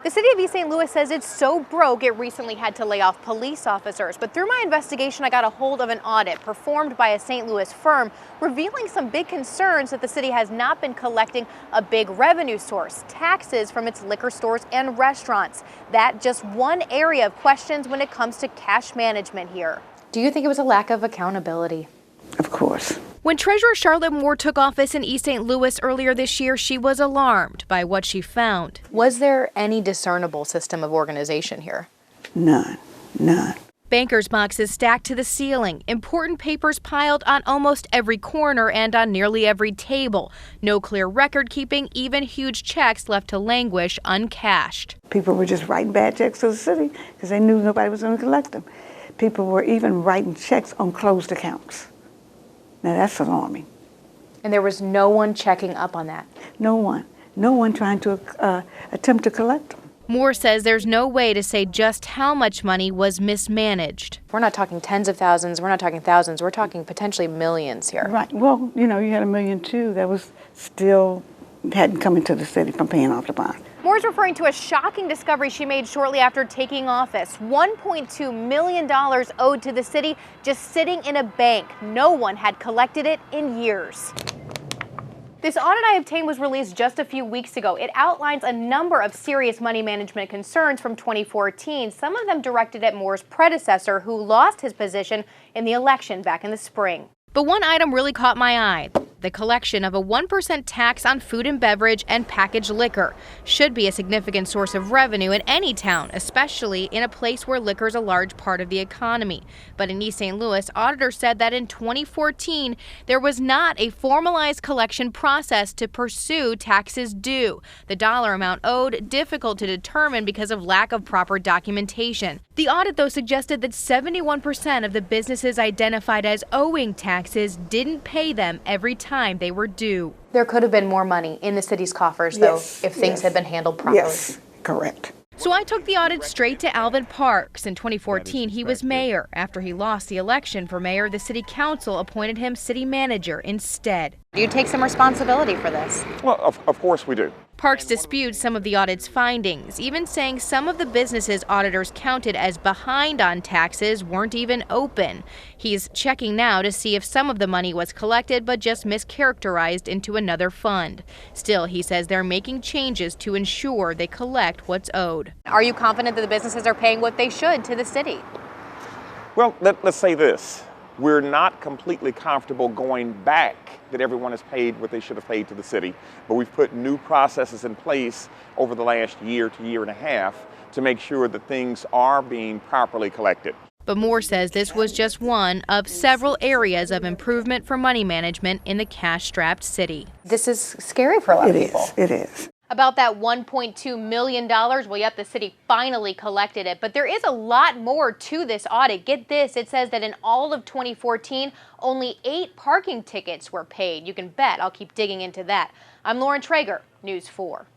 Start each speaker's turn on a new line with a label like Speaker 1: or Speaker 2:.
Speaker 1: The city of East St. Louis says it's so broke it recently had to lay off police officers. But through my investigation, I got a hold of an audit performed by a St. Louis firm revealing some big concerns that the city has not been collecting a big revenue source, taxes from its liquor stores and restaurants. That just one area of questions when it comes to cash management here. Do you think it was a lack of accountability?
Speaker 2: Of course.
Speaker 1: When Treasurer Charlotte Moore took office in East St. Louis earlier this year, she was alarmed by what she found. Was there any discernible system of organization here?
Speaker 2: None.
Speaker 1: Bankers' boxes stacked to the ceiling, important papers piled on almost every corner and on nearly every table. No clear record keeping, even huge checks left to languish uncashed.
Speaker 2: People were just writing bad checks to the city because they knew nobody was going to collect them. People were even writing checks on closed accounts. Now that's alarming.
Speaker 1: And there was no one checking up on that?
Speaker 2: No one trying to attempt to collect them.
Speaker 1: Moore says there's no way to say just how much money was mismanaged. We're not talking tens of thousands, we're not talking thousands, we're talking potentially millions here.
Speaker 2: Right, well, you had $1 million too that was still hadn't come into the city from paying off the bond.
Speaker 1: Moore's referring to a shocking discovery she made shortly after taking office. $1.2 million owed to the city just sitting in a bank. No one had collected it in years. This audit I obtained was released just a few weeks ago. It outlines a number of serious money management concerns from 2014, some of them directed at Moore's predecessor, who lost his position in the election back in the spring. But one item really caught my eye. The collection of a 1% tax on food and beverage and packaged liquor should be a significant source of revenue in any town, especially in a place where liquor is a large part of the economy. But in East St. Louis, auditors said that in 2014, there was not a formalized collection process to pursue taxes due. The dollar amount owed difficult to determine because of lack of proper documentation. The audit, though, suggested that 71% of the businesses identified as owing taxes didn't pay them every time they were due. There could have been more money in the city's coffers, though, if things had been handled properly.
Speaker 2: Yes, correct.
Speaker 1: So I took the audit straight to Alvin Parks. In 2014, he was mayor. After he lost the election for mayor, the city council appointed him city manager instead. Do you take some responsibility for this?
Speaker 3: Well, of course we do.
Speaker 1: Parks disputes some of the audit's findings, even saying some of the businesses auditors counted as behind on taxes weren't even open. He's checking now to see if some of the money was collected but just mischaracterized into another fund. Still, he says they're making changes to ensure they collect what's owed. Are you confident that the businesses are paying what they should to the city?
Speaker 3: Well, let's say this. We're not completely comfortable going back that everyone has paid what they should have paid to the city, but we've put new processes in place over the last year to year and a half to make sure that things are being properly collected.
Speaker 1: But Moore says this was just one of several areas of improvement for money management in the cash-strapped city. This is scary for a lot of people.
Speaker 2: It is.
Speaker 1: About that $1.2 million, well, yep, the city finally collected it. But there is a lot more to this audit. Get this, it says that in all of 2014, only 8 parking tickets were paid. You can bet I'll keep digging into that. I'm Lauren Trager, News 4.